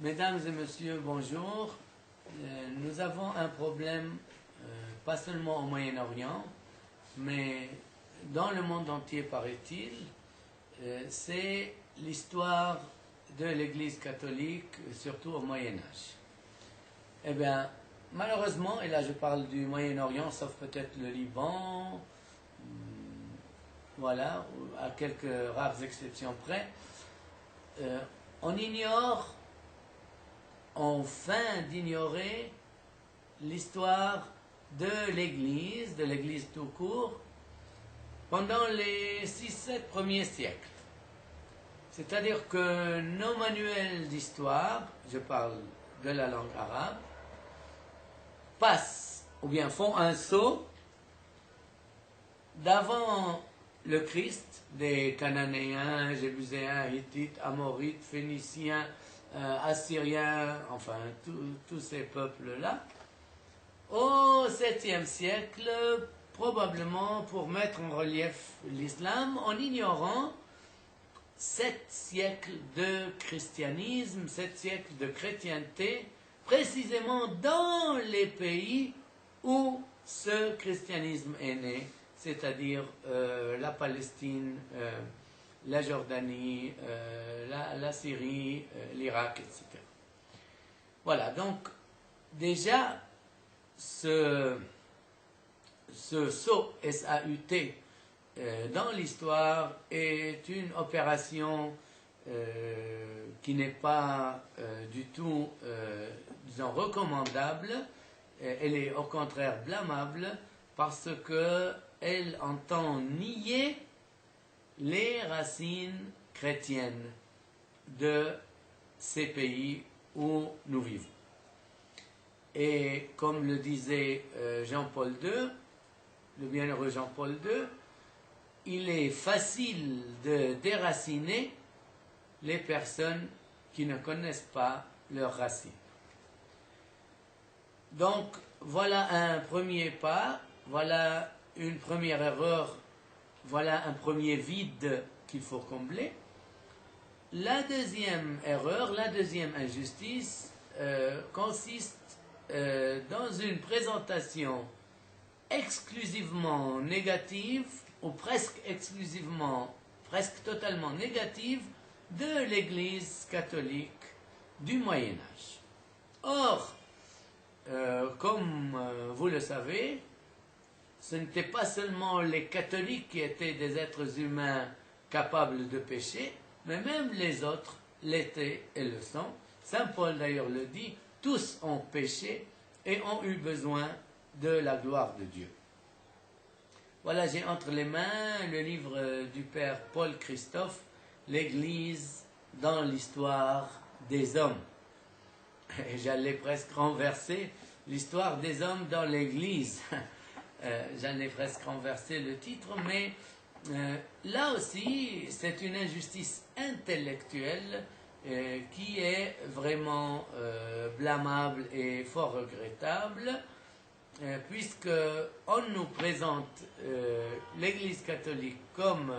Mesdames et messieurs, bonjour. Nous avons un problème, pas seulement au Moyen-Orient, mais dans le monde entier, paraît-il. C'est l'histoire de l'Église catholique, surtout au Moyen-Âge. Eh bien, malheureusement, et là je parle du Moyen-Orient, sauf peut-être le Liban, voilà, à quelques rares exceptions près, on ignore, on feint d'ignorer l'histoire de l'Église tout court, pendant les 6-7 premiers siècles. C'est-à-dire que nos manuels d'histoire, je parle de la langue arabe, passent, ou bien font un saut d'avant le Christ, des Cananéens, Jébuséens, Hittites, Amorites, Phéniciens, Assyriens, enfin tous ces peuples-là, au 7e siècle, probablement pour mettre en relief l'islam, en ignorant 7 siècles de christianisme, 7 siècles de chrétienté, précisément dans les pays où ce christianisme est né, c'est-à-dire la Palestine, la Jordanie, la Syrie, l'Irak, etc. Voilà, donc déjà ce saut S-A-U-T dans l'histoire est une opération qui n'est pas du tout, disons, recommandable. Elle est au contraire blâmable parce qu'elle entend nier les racines chrétiennes de ces pays où nous vivons. Et comme le disait Jean-Paul II, le bienheureux Jean-Paul II, il est facile de déraciner les personnes qui ne connaissent pas leurs racines. Donc, voilà un premier pas, voilà une première erreur, voilà un premier vide qu'il faut combler. La deuxième erreur, la deuxième injustice consiste dans une présentation exclusivement négative, ou presque exclusivement, presque totalement négative, de l'Église catholique du Moyen-Âge. Or, comme vous le savez, ce n'étaient pas seulement les catholiques qui étaient des êtres humains capables de pécher, mais même les autres l'étaient et le sont. Saint Paul d'ailleurs le dit, tous ont péché et ont eu besoin de la gloire de Dieu. Voilà, j'ai entre les mains le livre du père Paul Christophe, L'Église dans l'histoire des hommes. Et j'allais presque renverser l'histoire des hommes dans l'Église. J'allais presque renverser le titre, mais là aussi, c'est une injustice intellectuelle qui est vraiment blâmable et fort regrettable, puisque on nous présente l'Église catholique comme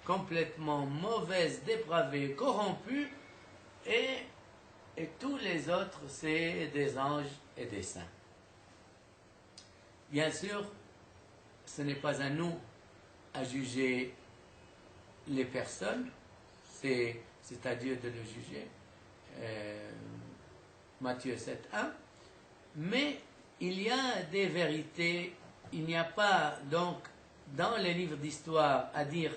complètement mauvaise, dépravée, corrompue, et tous les autres, c'est des anges et des saints. Bien sûr, ce n'est pas à nous à juger les personnes, c'est à Dieu de le juger, Matthieu 7.1, mais il y a des vérités, il n'y a pas donc dans les livres d'histoire à dire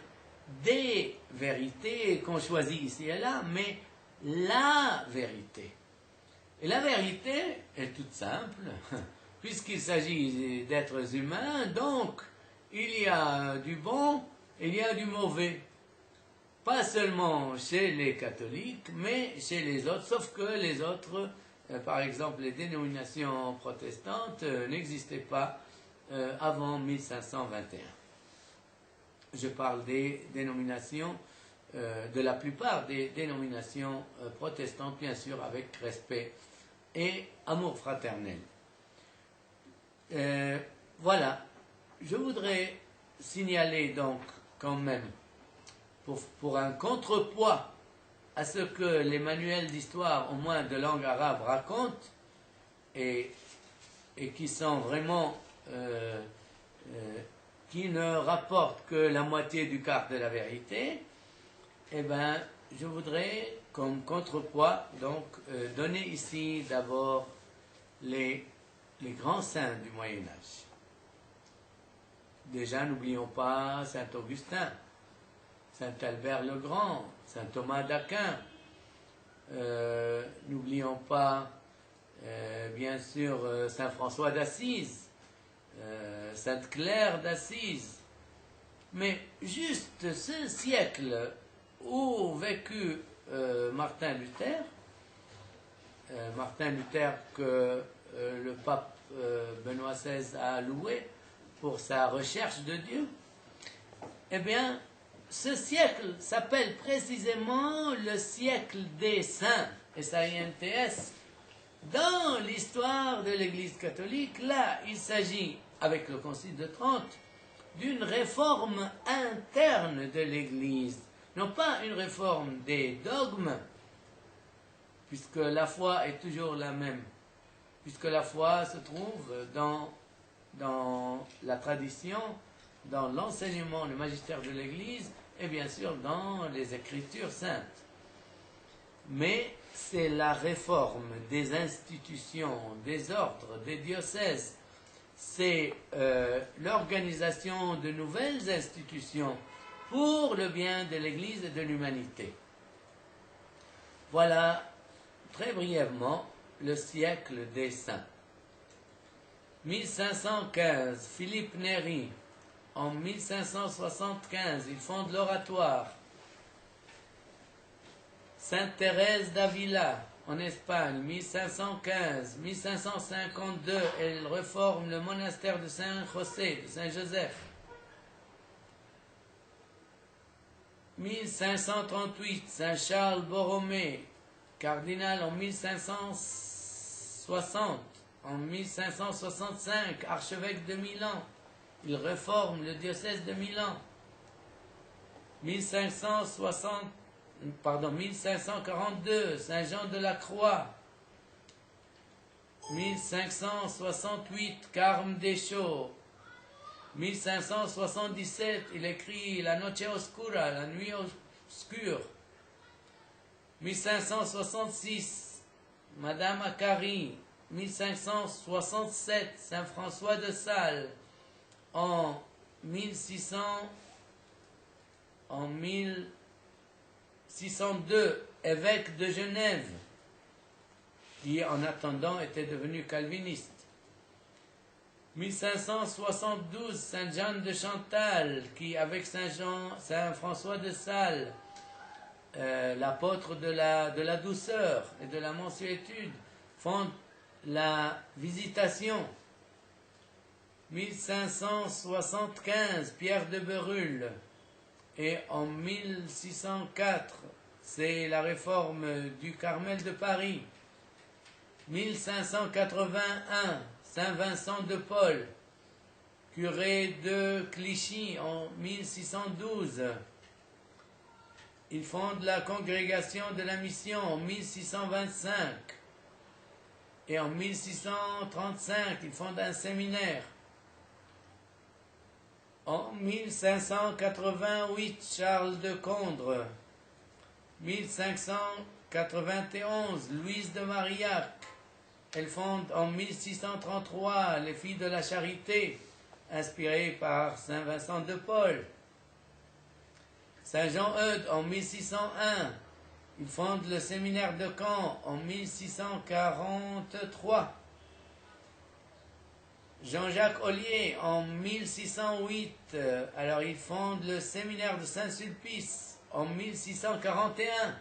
des vérités qu'on choisit ici et là, mais la vérité. Et la vérité est toute simple, puisqu'il s'agit d'êtres humains, donc il y a du bon et il y a du mauvais. Pas seulement chez les catholiques, mais chez les autres, sauf que les autres, par exemple les dénominations protestantes, n'existaient pas avant 1521. Je parle des dénominations, de la plupart des dénominations protestantes, bien sûr, avec respect et amour fraternel. Voilà, je voudrais signaler donc quand même, pour un contrepoids à ce que les manuels d'histoire, au moins de langue arabe, racontent, et qui sont vraiment, qui ne rapportent que la moitié du quart de la vérité, eh bien, je voudrais, comme contrepoids, donc, donner ici d'abord les grands saints du Moyen-Âge. Déjà, n'oublions pas Saint Augustin, Saint Albert le Grand, Saint Thomas d'Aquin. N'oublions pas, bien sûr, Saint François d'Assise, Sainte Claire d'Assise. Mais juste ce siècle où vécut Martin Luther, que le pape Benoît XVI a loué pour sa recherche de Dieu, eh bien, ce siècle s'appelle précisément le siècle des saints, S-A-I-N-T-S. Dans l'histoire de l'Église catholique, là, il s'agit, avec le Concile de Trente, d'une réforme interne de l'Église, non pas une réforme des dogmes, puisque la foi est toujours la même, puisque la foi se trouve dans la tradition, dans l'enseignement, le magistère de l'Église, et bien sûr dans les Écritures saintes. Mais c'est la réforme des institutions, des ordres, des diocèses, c'est l'organisation de nouvelles institutions pour le bien de l'Église et de l'humanité. Voilà très brièvement le siècle des saints. 1515, Philippe Néri. En 1575, il fonde l'Oratoire. Sainte Thérèse d'Avila, en Espagne, 1515. 1552, elle réforme le monastère de Saint-José, de Saint-Joseph. 1538, Saint-Charles Borromée, cardinal en 1560. En 1565, archevêque de Milan, il réforme le diocèse de Milan. 1542, Saint Jean de la Croix. 1568, Carme Deschaux. 1577, il écrit La Noche Oscura, la nuit obscure. 1566, Madame Acari. 1567, Saint François de Sales. En 1602, évêque de Genève, qui en attendant était devenu calviniste. 1572, Sainte Jeanne de Chantal, qui avec Saint François de Sales, l'apôtre de la douceur et de la mansuétude, fonde la Visitation. 1575, Pierre de Bérulle. Et en 1604, c'est la réforme du Carmel de Paris. 1581, Saint Vincent de Paul, curé de Clichy en 1612. Il fonde la congrégation de la mission en 1625. Et en 1635, il fonde un séminaire. En 1588, Charles de Condre. 1591, Louise de Marillac. Elle fonde en 1633 les Filles de la Charité, inspirées par Saint Vincent de Paul. Saint Jean-Eudes en 1601. Il fonde le séminaire de Caen en 1643. Jean-Jacques Ollier en 1608, alors il fonde le séminaire de Saint-Sulpice en 1641.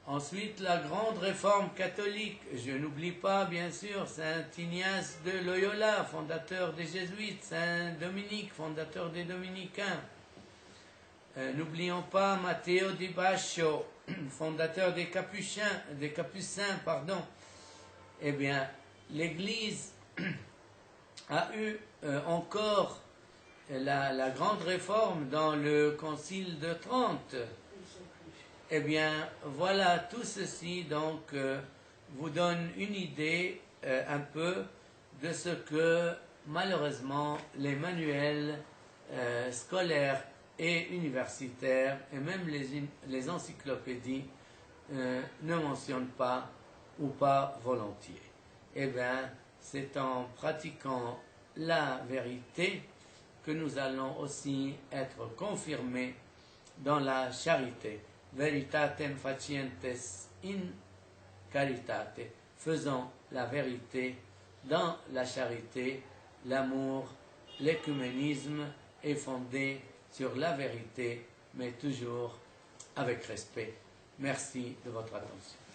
Ensuite, la grande réforme catholique, je n'oublie pas bien sûr Saint Ignace de Loyola, fondateur des Jésuites, Saint Dominique, fondateur des Dominicains. N'oublions pas Matteo di Bascio, fondateur des Capucins, Eh bien, l'Église a eu encore la grande réforme dans le Concile de Trente. Eh bien, voilà, tout ceci donc vous donne une idée un peu de ce que malheureusement les manuels scolaires et universitaires et même les encyclopédies ne mentionnent pas ou pas volontiers. Eh bien, c'est en pratiquant la vérité que nous allons aussi être confirmés dans la charité. Veritatem facientes in caritate. Faisons la vérité dans la charité. L'amour, l'écuménisme est fondé sur la vérité, mais toujours avec respect. Merci de votre attention.